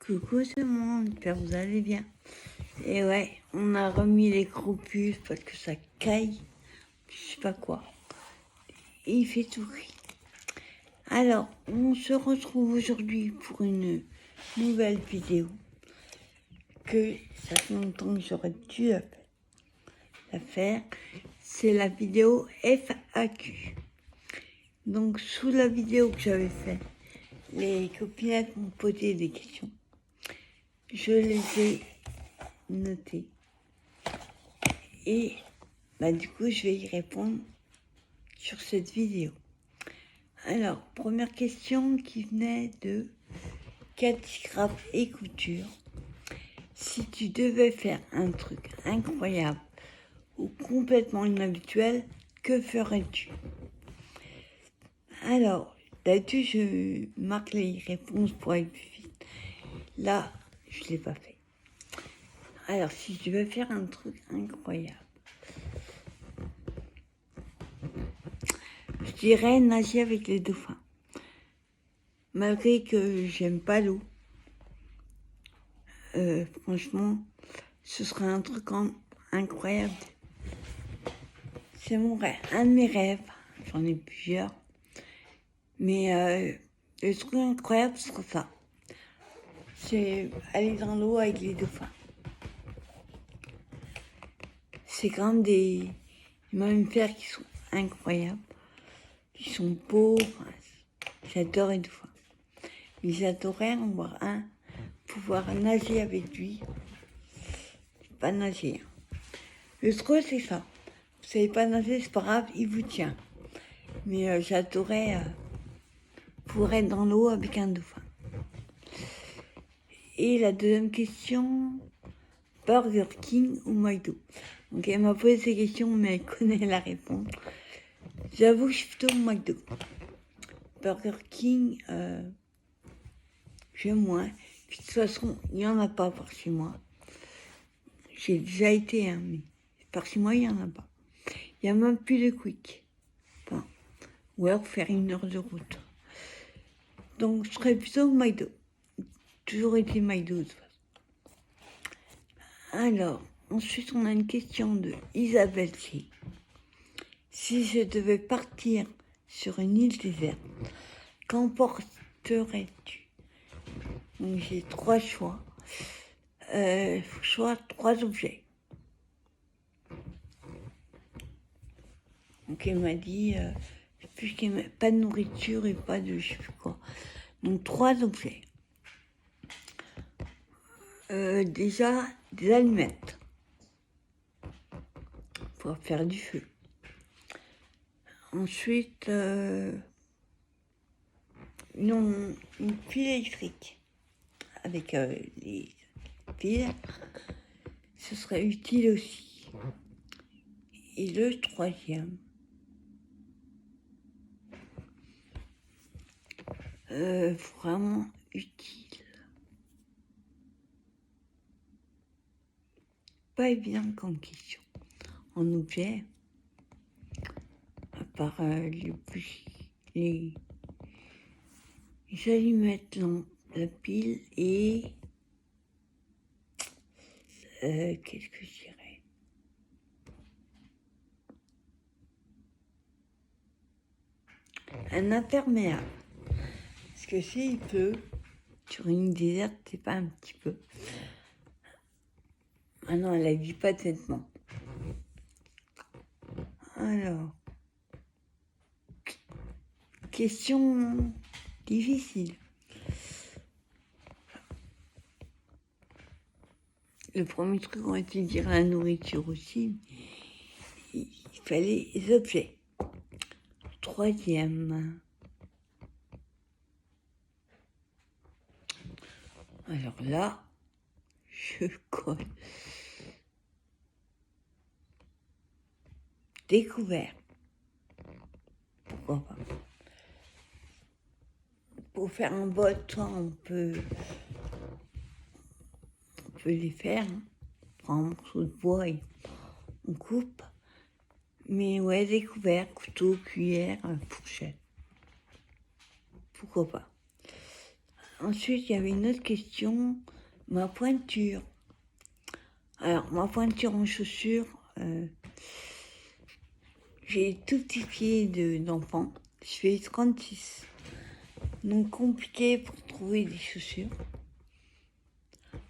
Coucou tout le monde, j'espère que vous allez bien. Et ouais, on a remis les crocus parce que ça caille, je sais pas quoi. Et il fait tout gris. Alors, on se retrouve aujourd'hui pour une nouvelle vidéo que ça fait longtemps que j'aurais dû la faire. C'est la vidéo FAQ. Donc, sous la vidéo que j'avais faite, les copinettes m'ont posé des questions. Je les ai notées. Et du coup, je vais y répondre sur cette vidéo. Alors, première question qui venait de Cathy Craft et Couture. Si tu devais faire un truc incroyable ou complètement inhabituel, que ferais-tu? Alors, d'habitude, je marque les réponses pour aller plus vite. Là, je ne l'ai pas fait. Alors, si je devais faire un truc incroyable, je dirais nager avec les dauphins. Malgré que j'aime pas l'eau, franchement, ce serait un truc incroyable. C'est mon rêve, un de mes rêves. J'en ai plusieurs. Mais le truc incroyable, ce serait ça. C'est aller dans l'eau avec les dauphins. C'est quand même des mammifères qui sont incroyables. Ils sont beaux. J'adore les dauphins. Mais j'adorerais en voir un, pouvoir nager avec lui. Pas nager. Le truc, c'est ça. Vous savez pas nager, c'est pas grave, il vous tient. Mais j'adorais pouvoir être dans l'eau avec un dauphin. Et la deuxième question, Burger King ou McDo? Donc elle m'a posé ces questions, mais elle connaît la réponse. J'avoue que je suis plutôt McDo. Burger King, j'aime moins. Puis, de toute façon, il n'y en a pas par chez moi. J'ai déjà été, mais par chez moi, il n'y en a pas. Il n'y a même plus de quick. Enfin, ou alors faire 1 heure de route. Donc, je serais plutôt McDo. Toujours été McDo, de toute façon. Alors, ensuite, on a une question de Isabelle C. Si je devais partir sur une île déserte, qu'emporterais-tu? Donc, j'ai 3 choix. Faut que je choisisse 3 objets. Donc, elle m'a dit, plus qu'elle pas de nourriture et pas de je sais plus quoi. Donc, 3 objets. Déjà, des allumettes pour faire du feu. Ensuite, une pile électrique avec les piles. Ce serait utile aussi. Et le troisième, vraiment utile. Pas évident comme question. En objet, à part les bougies, les allumettes, la pile et qu'est-ce que je dirais? Un imperméable. Parce que s'il pleut, sur une île déserte, c'est pas un petit peu. Ah non, elle ne vit pas de vêtements. Alors, question difficile. Le premier truc, on va te dire la nourriture aussi. Il fallait les objets. Troisième. Alors là, je colle. Découvert. Pourquoi pas? Pour faire un bot, on peut les faire. On prend un morceau de bois et on coupe. Mais ouais, découvert, couteau, cuillère, fourchette. Pourquoi pas? Ensuite, il y avait une autre question, ma pointure. Alors, ma pointure en chaussures, j'ai tout petit pied d'enfant. Je fais 36. Donc, compliqué pour trouver des chaussures.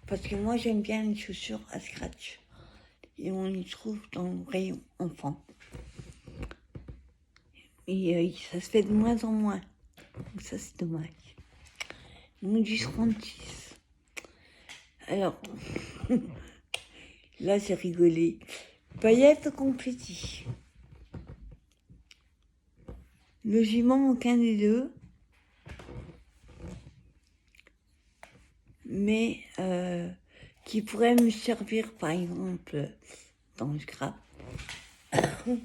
Parce que moi, j'aime bien les chaussures à scratch. Et on les trouve dans le rayon enfant. Et ça se fait de moins en moins. Donc ça, c'est dommage. Donc, du 36. Alors, là, j'ai rigolé. Paillettes ou confetti? Logiment, aucun des deux. Mais qui pourrait me servir, par exemple, dans le scrap. Je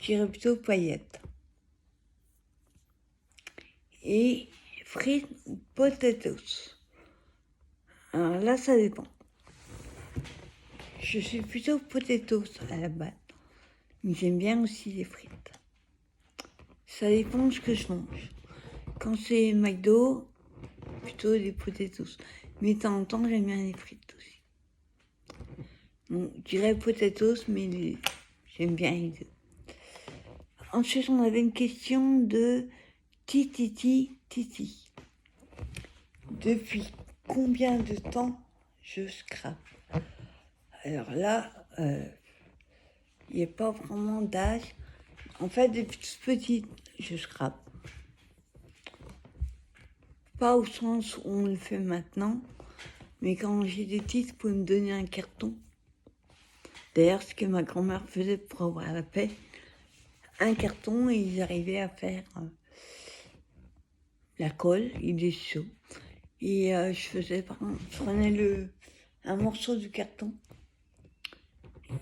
dirais plutôt paillettes. Et frites ou potatoes. Alors là, ça dépend. Je suis plutôt potatoes à la base. Mais j'aime bien aussi les frites. Ça dépend de ce que je mange. Quand c'est McDo, plutôt des potatoes. Mais de temps en temps, j'aime bien les frites aussi. Donc, je dirais potatoes, mais j'aime bien les deux. Ensuite, on avait une question de Titi. Depuis combien de temps je scrape? Alors là, il n'y a pas vraiment d'âge. En fait, depuis toute petite, je scrape. Pas au sens où on le fait maintenant, mais quand j'étais petite, vous pouvez me donner un carton. D'ailleurs, ce que ma grand-mère faisait pour avoir la paix, un carton et ils arrivaient à faire la colle, il est chaud. Et je faisais, par exemple, je prenais un morceau du carton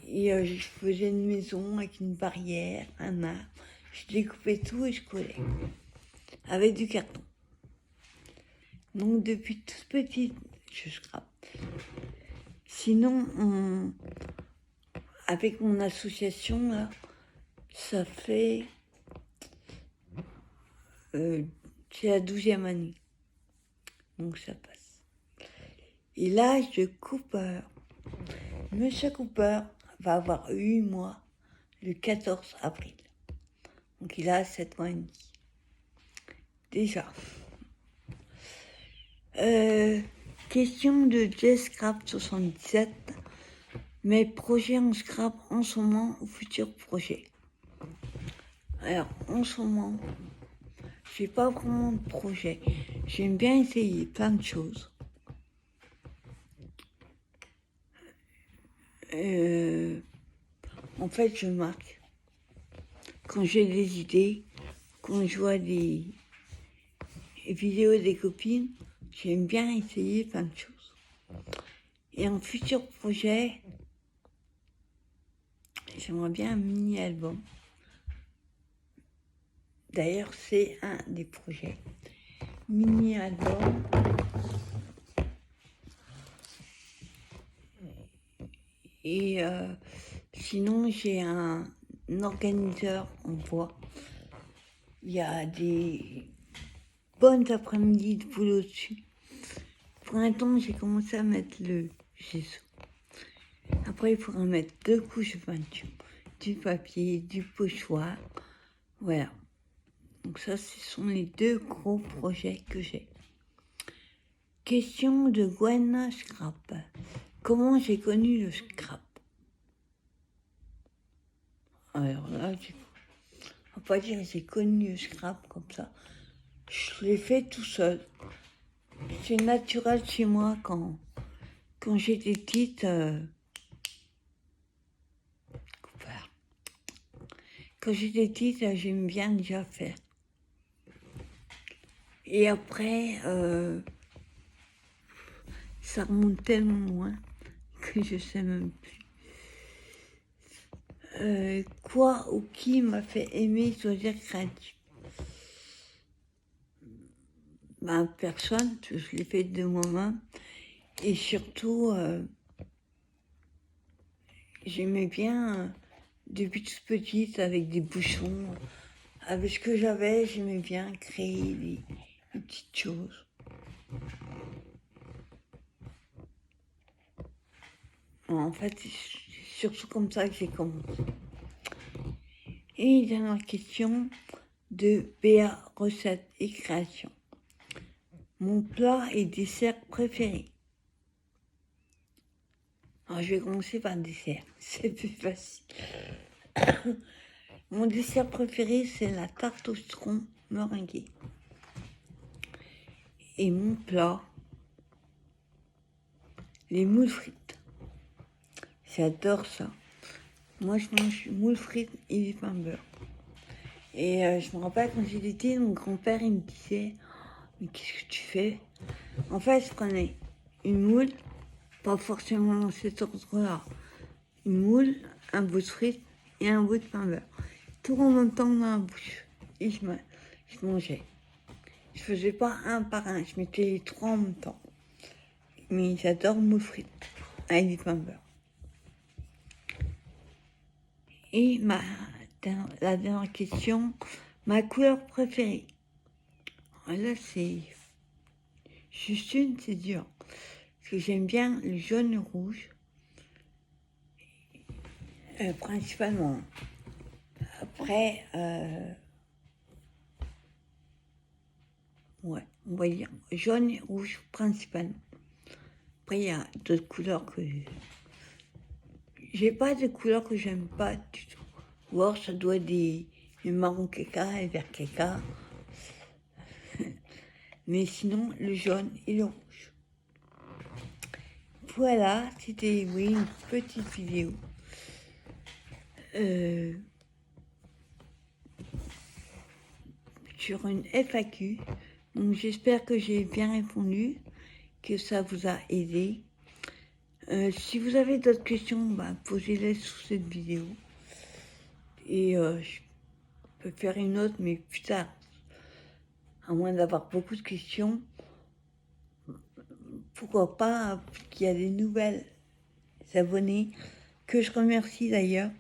et je faisais une maison avec une barrière, un arbre. Je découpais tout et je collais avec du carton. Donc depuis toute petite, je scrape. Sinon, avec mon association, là, ça fait... c'est la 12e année. Donc ça passe. Et l'âge de Cooper. Monsieur Cooper va avoir 8 mois le 14 avril. Donc il a 7 mois et demi. Déjà. Question de JScrap77. Mes projets en scrap en ce moment ou futurs projets. Alors, en ce moment, j'ai pas vraiment de projet. J'aime bien essayer plein de choses. En fait, je marque. Quand j'ai des idées, quand je vois des vidéos des copines, j'aime bien essayer plein de choses. Et en futur projet, j'aimerais bien un mini-album. D'ailleurs, c'est un des projets. Mini-album. Et sinon, j'ai un organiseur en bois. Il y a des bonnes après-midi de boulot dessus. Pour un temps, j'ai commencé à mettre le gesso. Après, il faudra mettre 2 couches de peinture, du papier, du pochoir. Voilà. Donc ça, ce sont les 2 gros projets que j'ai. Question de Gwen Scrap. Comment j'ai connu le scrap? Alors là, on va pas dire que j'ai connu le scrap comme ça. Je l'ai fait tout seul. C'est naturel chez moi quand j'étais petite. Quand j'étais petite, j'aime bien déjà faire. Et après, ça remonte tellement loin que je sais même plus. Quoi ou qui m'a fait aimer choisir créatif? Ben, personne, je l'ai fait de moi-même. Et surtout, j'aimais bien, depuis toute petite, avec des bouchons, avec ce que j'avais, j'aimais bien créer des petites choses. En fait, c'est surtout comme ça que j'ai commencé. Et dernière question de BA Recettes et Création. Mon plat et dessert préféré. Alors, je vais commencer par le dessert, c'est plus facile. Mon dessert préféré, c'est la tarte au citron meringuée. Et mon plat, les moules frites. J'adore ça. Moi, je mange moules frites et du pain beurre. Et je me rappelle quand j'étais petite, mon grand-père, il me disait, mais qu'est-ce que tu fais? En fait, je prenais une moule, pas forcément dans cet ordre-là, une moule, un bout de frites et un bout de pain beurre. Tout en même temps dans la bouche. Et je mangeais. Je faisais pas un par un, je mettais les trois en même temps. Mais j'adore moules frites avec du pain beurre. Et la dernière question, ma couleur préférée. Là, c'est juste une, c'est dur. Parce que j'aime bien le jaune et le rouge. Principalement. Après, ouais, on va dire jaune et rouge principalement. Après, il y a d'autres couleurs que... J'ai pas de couleurs que j'aime pas du tout. Ou alors, ça doit être des marron caca et vert caca. Mais sinon, le jaune et le rouge. Voilà, c'était une petite vidéo. Sur une FAQ. Donc j'espère que j'ai bien répondu, que ça vous a aidé. Si vous avez d'autres questions, posez-les sous cette vidéo. Et je peux faire une autre, mais plus tard. À moins d'avoir beaucoup de questions. Pourquoi pas qu'il y a des nouvelles abonnés, que je remercie d'ailleurs,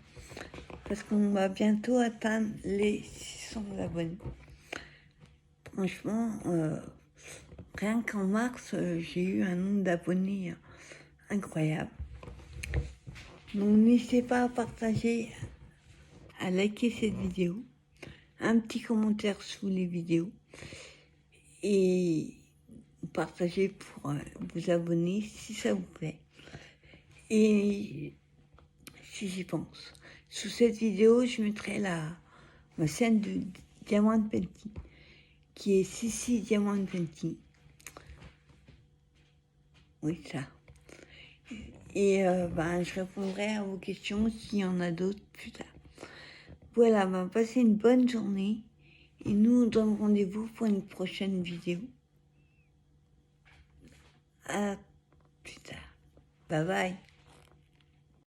parce qu'on va bientôt atteindre les 600 abonnés. Franchement, rien qu'en mars, j'ai eu un nombre d'abonnés incroyable. Donc n'hésitez pas à partager, à liker cette vidéo, un petit commentaire sous les vidéos et partager pour vous abonner si ça vous plaît. Et si j'y pense, sous cette vidéo, je mettrai ma scène de Diamant Painting, qui est Sissi Diamant Painting. Oui, ça. Et je répondrai à vos questions s'il y en a d'autres plus tard. Voilà, passez une bonne journée et nous on donne rendez-vous pour une prochaine vidéo. À plus tard. Bye bye.